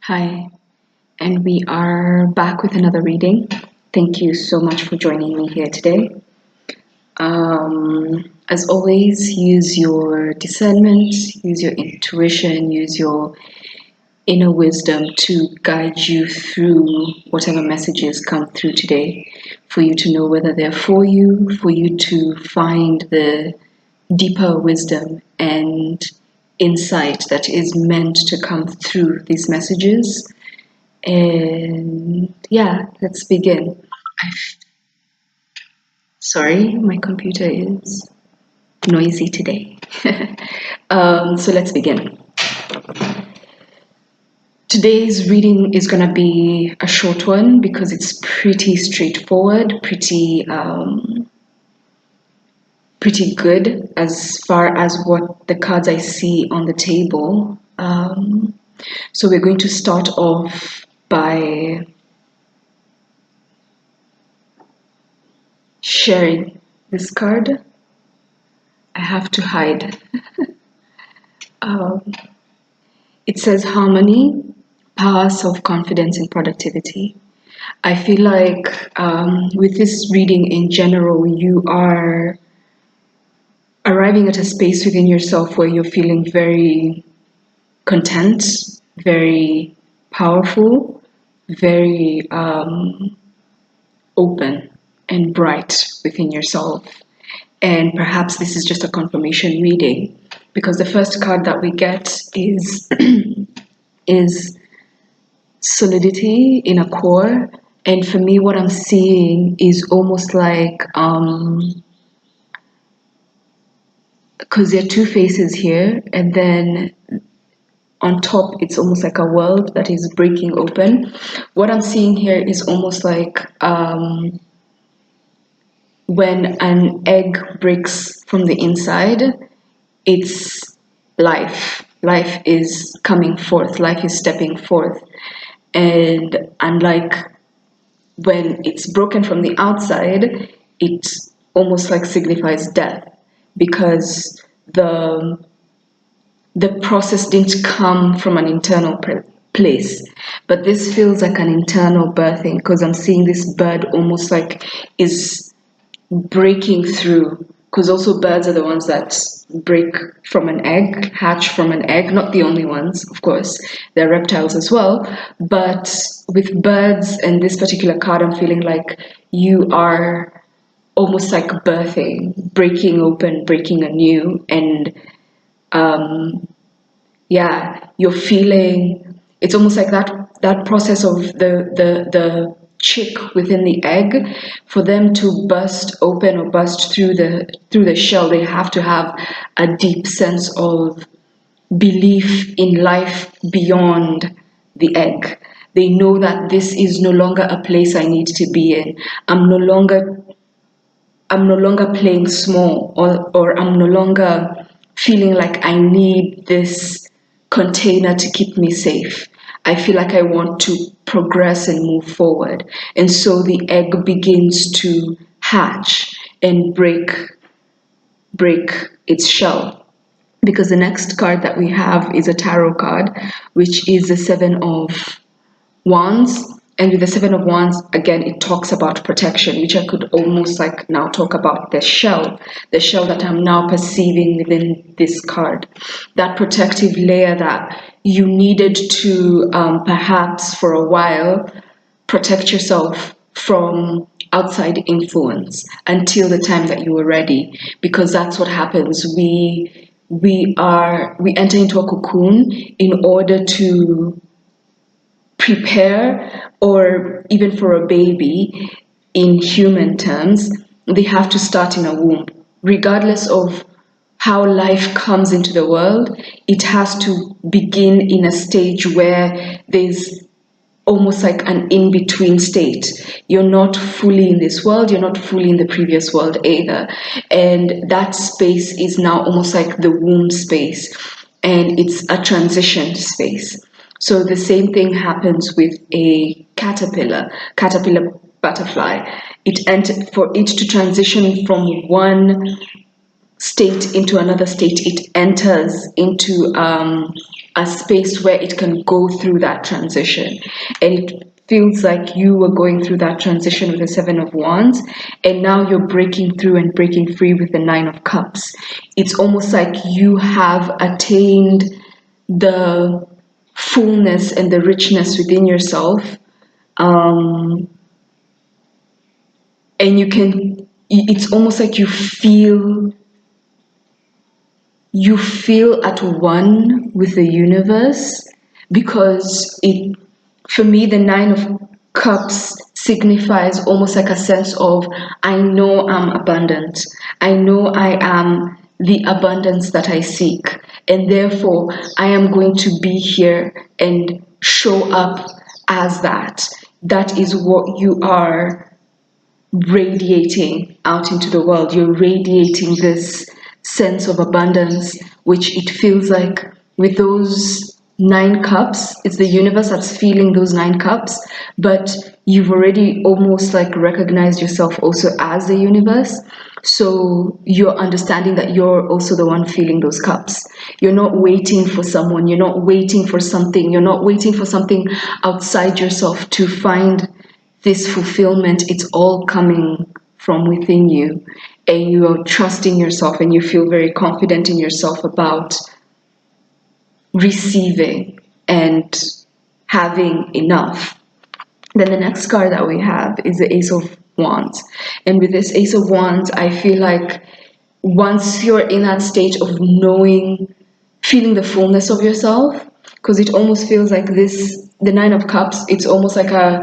Hi, and we are back with another reading. Thank you so much for joining me here today. As always, use your discernment, use your intuition, use your inner wisdom to guide you through whatever messages come through today, for you to know whether they're for you to find the deeper wisdom and insight that is meant to come through these messages. And yeah, let's begin. Sorry, my computer is noisy today. So let's begin. Today's reading is going to be a short one because it's pretty straightforward, pretty good as far as what the cards I see on the table. So we're going to start off by sharing this card. I have to hide. It says harmony, power, self-confidence, and productivity. I feel like with this reading in general, you are arriving at a space within yourself where you're feeling very content, very powerful, very open and bright within yourself. And perhaps this is just a confirmation reading because the first card that we get is is solidity in a core. And for me, what I'm seeing is almost like because there are two faces here, and then on top it's almost like a world that is breaking open. What I'm seeing here is almost like when an egg breaks from the inside, it's life is coming forth, life is stepping forth. And unlike when it's broken from the outside, it almost like signifies death because the process didn't come from an internal place. But this feels like an internal birthing because I'm seeing this bird almost like is breaking through, because also birds are the ones that break from an egg, hatch from an egg, not the only ones, of course, they're reptiles as well. But with birds and this particular card, I'm feeling like you are almost like birthing, breaking open, breaking anew. And yeah, you're feeling it's almost like that process of the chick within the egg. For them to burst open or burst through the shell, they have to have a deep sense of belief in life beyond the egg. They know that this is no longer a place I need to be in. I'm no longer playing small, or I'm no longer feeling like I need this container to keep me safe. I feel like I want to progress and move forward. And so the egg begins to hatch and break its shell. Because the next card that we have is a tarot card, which is the Seven of Wands. And with the Seven of Wands, again, it talks about protection, which I could almost like now talk about the shell that I'm now perceiving within this card. That protective layer that you needed to perhaps for a while protect yourself from outside influence until the time that you were ready, because that's what happens. We enter into a cocoon in order to prepare, or even for a baby in human terms, they have to start in a womb. Regardless of how life comes into the world, it has to begin in a stage where there's almost like an in-between state. You're not fully in this world, you're not fully in the previous world either. And that space is now almost like the womb space, and it's a transition space. So the same thing happens with a caterpillar butterfly. For it to transition from one state into another state, it enters into a space where it can go through that transition. And it feels like you were going through that transition with the Seven of Wands, and now you're breaking through and breaking free with the Nine of Cups. It's almost like you have attained the fullness and the richness within yourself. And it's almost like you feel at one with the universe, because for me, the Nine of Cups signifies almost like a sense of, I know I'm abundant. I know I am the abundance that I seek. And therefore, I am going to be here and show up as that. That is what you are radiating out into the world. You're radiating this sense of abundance, which it feels like with those 9 cups, it's the universe that's feeling those 9 cups, but you've already almost like recognized yourself also as the universe. So you're understanding that you're also the one feeling those cups. You're not waiting for someone, you're not waiting for something, you're not waiting for something outside yourself to find this fulfillment. It's all coming from within you, and you are trusting yourself, and you feel very confident in yourself about receiving and having enough. Then the next card that we have is the Ace of Wands. And with this Ace of Wands, I feel like once you're in that stage of knowing, feeling the fullness of yourself, because it almost feels like the Nine of Cups, it's almost like a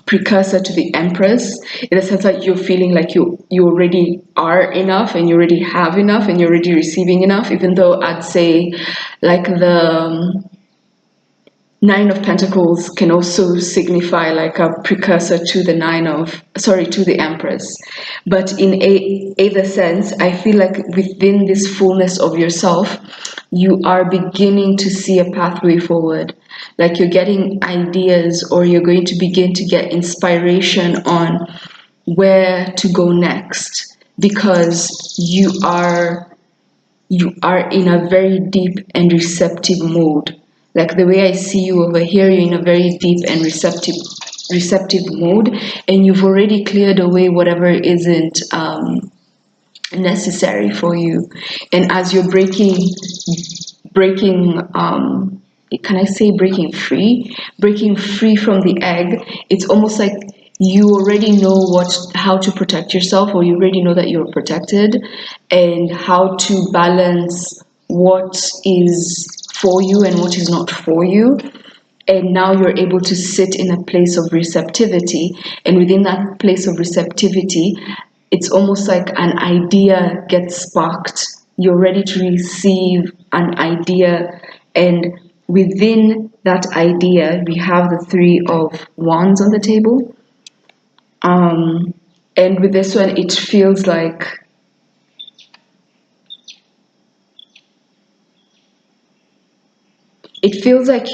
precursor to the Empress, in the sense that you're feeling like you already are enough, and you already have enough, and you're already receiving enough. Even though I'd say like the Nine of Pentacles can also signify like a precursor to the Empress. But in either sense, I feel like within this fullness of yourself, you are beginning to see a pathway forward. Like you're getting ideas, or you're going to begin to get inspiration on where to go next, because you are in a very deep and receptive mode. Like the way I see you over here, you're in a very deep and receptive mode, and you've already cleared away whatever isn't necessary for you. And as you're breaking can I say breaking free from the egg, it's almost like you already know how to protect yourself, or you already know that you're protected, and how to balance what is for you and what is not for you. And now you're able to sit in a place of receptivity, and within that place of receptivity, it's almost like an idea gets sparked. You're ready to receive an idea, and within that idea we have the Three of Wands on the table. And with this one, it feels like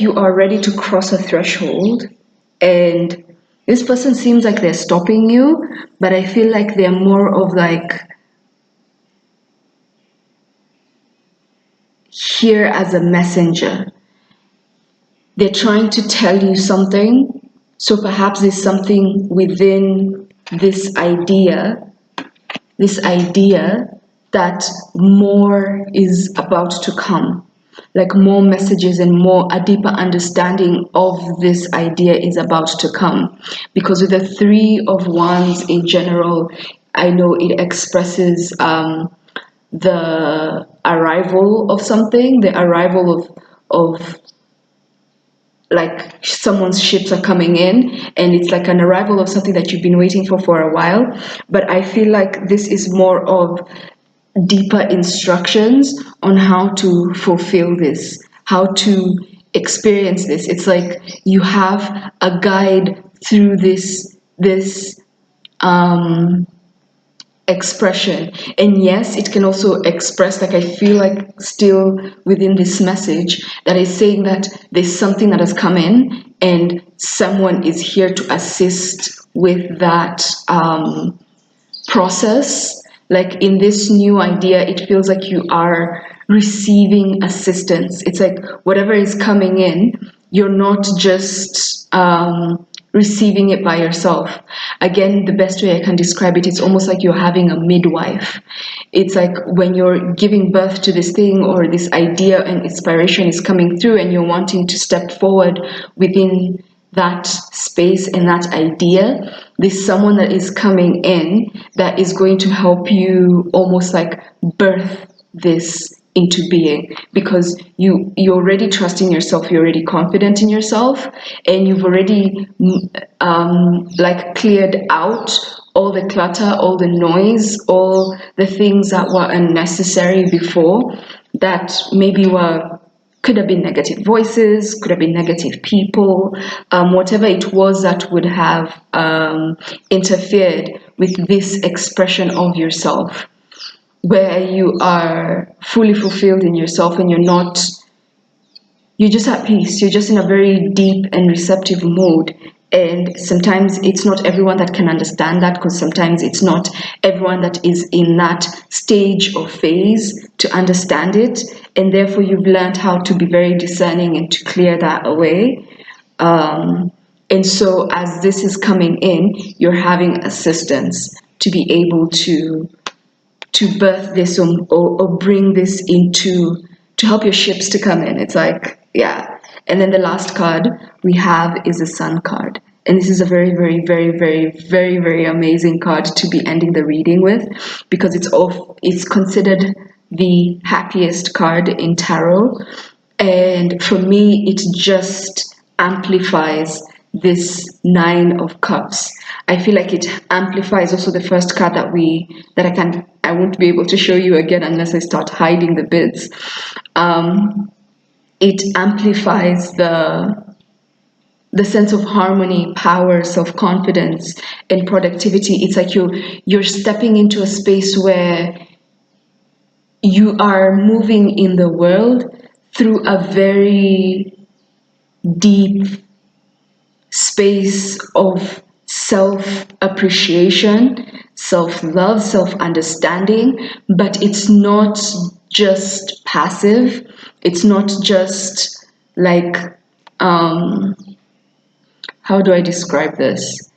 you are ready to cross a threshold, and this person seems like they're stopping you, but I feel like they're more of like here as a messenger. They're trying to tell you something, so perhaps there's something within this idea that more is about to come. Like more messages and a deeper understanding of this idea is about to come. Because with the Three of Wands in general, I know it expresses the arrival of something, the arrival of like someone's ships are coming in, and it's like an arrival of something that you've been waiting for a while. But I feel like this is more of deeper instructions on how to fulfill this, how to experience this. It's like you have a guide through this expression. And yes, it can also express, like I feel like still within this message that is saying that there's something that has come in, and someone is here to assist with that process. Like in this new idea, it feels like you are receiving assistance. It's like whatever is coming in, you're not just receiving it by yourself. Again, the best way I can describe it, it's almost like you're having a midwife. It's like when you're giving birth to this thing or this idea and inspiration is coming through and you're wanting to step forward within that space and that idea, there's someone that is coming in that is going to help you almost like birth this into being, because you're already trusting yourself, you're already confident in yourself, and you've already like cleared out all the clutter, all the noise, all the things that were unnecessary before, that maybe were, could have been negative voices, could have been negative people, whatever it was that would have interfered with this expression of yourself, where you are fully fulfilled in yourself and you're just at peace, you're just in a very deep and receptive mode. And sometimes it's not everyone that can understand that, because sometimes it's not everyone that is in that stage or phase to understand it. And therefore, you've learned how to be very discerning and to clear that away. And so, as this is coming in, you're having assistance to be able to birth this or bring this into, to help your ships to come in. It's like, yeah. And then the last card we have is the Sun card. And this is a very, very, very, very, very, very amazing card to be ending the reading with, because it's considered the happiest card in tarot. And for me, it just amplifies this Nine of Cups. I feel like it amplifies also the first card I won't be able to show you again unless I start hiding the bits. It amplifies the sense of harmony, power, self-confidence, and productivity. It's like you're stepping into a space where you are moving in the world through a very deep space of self-appreciation, self-love, self-understanding, but it's not just passive. It's not just like, how do I describe this?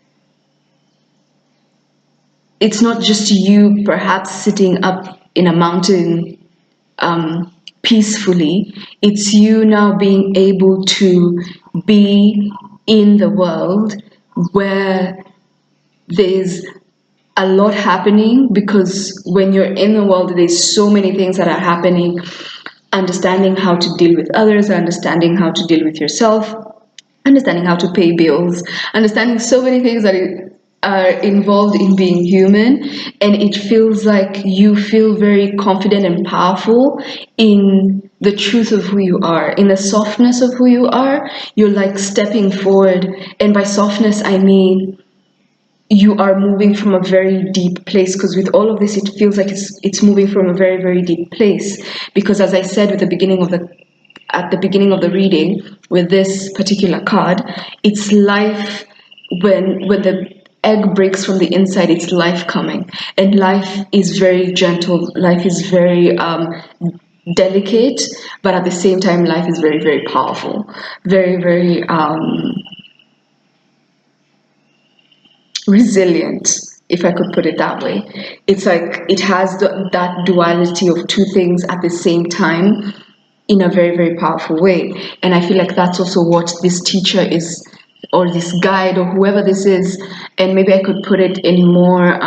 It's not just you perhaps sitting up in a mountain peacefully. It's you now being able to be in the world where there's a lot happening, because when you're in the world, there's so many things that are happening. Understanding how to deal with others, understanding how to deal with yourself, understanding how to pay bills, understanding so many things that are involved in being human. And it feels like you feel very confident and powerful in the truth of who you are, in the softness of who you are. You're like stepping forward, and by softness I mean you are moving from a very deep place, because with all of this it feels like it's moving from a very, very deep place, because as I said at the beginning of the reading with this particular card, it's life. When the egg breaks from the inside, it's life coming, and life is very gentle, life is very delicate, but at the same time life is very, very powerful, very, very resilient, if I could put it that way. It's like it has that duality of two things at the same time in a very, very powerful way. And I feel like that's also what this teacher is, or this guide, or whoever this is. And maybe I could put it in more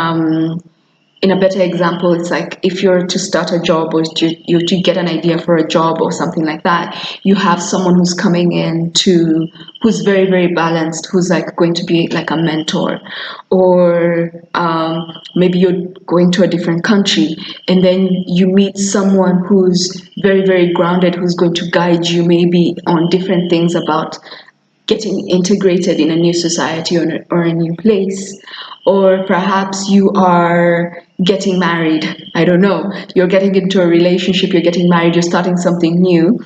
in a better example. It's like if you're to start a job, or you're to get an idea for a job or something like that, you have someone who's coming in who's very, very balanced, who's like going to be like a mentor. Or maybe you're going to a different country, and then you meet someone who's very, very grounded, who's going to guide you maybe on different things about getting integrated in a new society or a new place. Or perhaps you are getting married. I don't know. You're getting into a relationship, you're getting married, you're starting something new,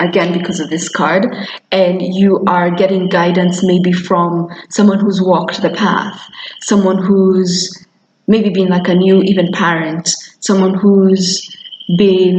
again, because of this card, and you are getting guidance maybe from someone who's walked the path, someone who's maybe being like a new even parent, someone who's been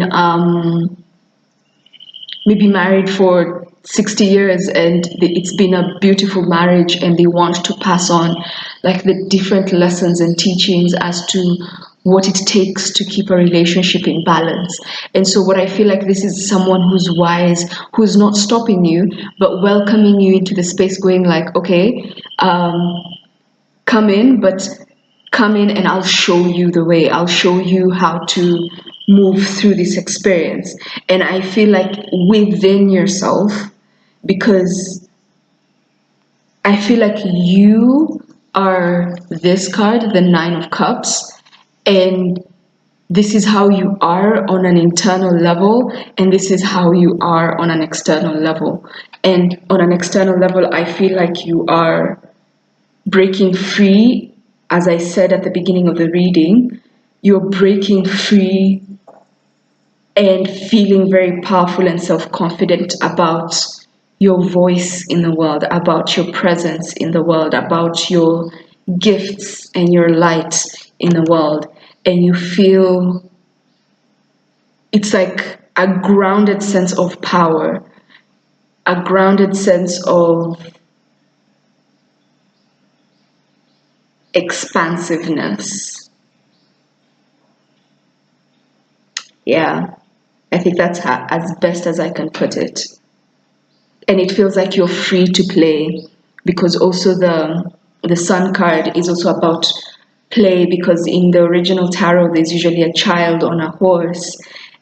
maybe married for 60 years and it's been a beautiful marriage, and they want to pass on like the different lessons and teachings as to what it takes to keep a relationship in balance. And so what I feel like, this is someone who's wise, who's not stopping you but welcoming you into the space, going like, okay, come in, but come in and I'll show you the way. I'll show you how to move through this experience. And I feel like within yourself, because I feel like you are this card, the Nine of Cups, and this is how you are on an internal level, and this is how you are on an external level. And on an external level, I feel like you are breaking free. As I said at the beginning of the reading, you're breaking free and feeling very powerful and self-confident about your voice in the world, about your presence in the world, about your gifts and your light in the world. And you feel, it's like a grounded sense of power, a grounded sense of expansiveness. Yeah, I think that's as best as I can put it. And it feels like you're free to play, because also the Sun card is also about play, because in the original tarot there's usually a child on a horse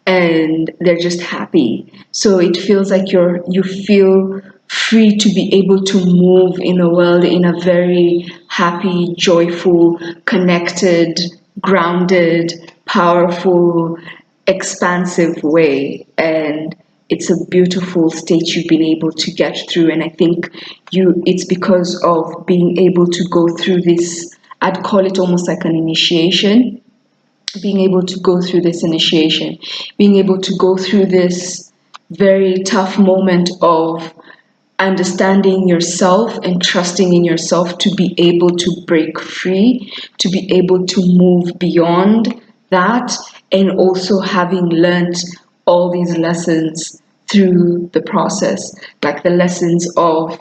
and they're just happy. So it feels like you feel free to be able to move in the world in a very happy, joyful, connected, grounded, powerful, expansive way. And it's a beautiful state you've been able to get through. And I think it's because of being able to go through this, I'd call it almost like an initiation, being able to go through this initiation, being able to go through this very tough moment of understanding yourself and trusting in yourself to be able to break free, to be able to move beyond that, and also having learned all these lessons through the process, like the lessons of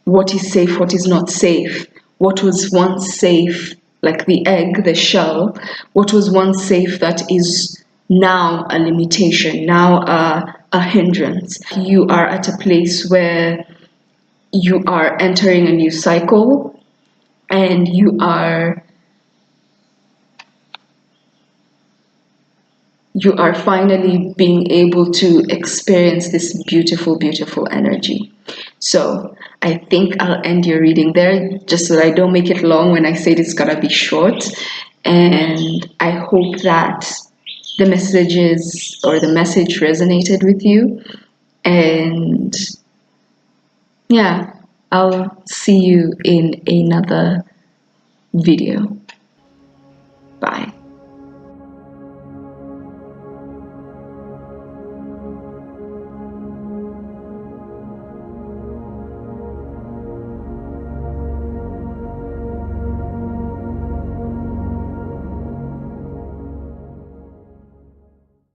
what is safe, what is not safe, what was once safe, like the egg, the shell, what was once safe that is now a limitation, now a hindrance. You are at a place where you are entering a new cycle, and you are finally being able to experience this beautiful, beautiful energy. So I think I'll end your reading there, just so that I don't make it long when I say it's gonna be short. And I hope that the messages or the message resonated with you. And yeah, I'll see you in another video.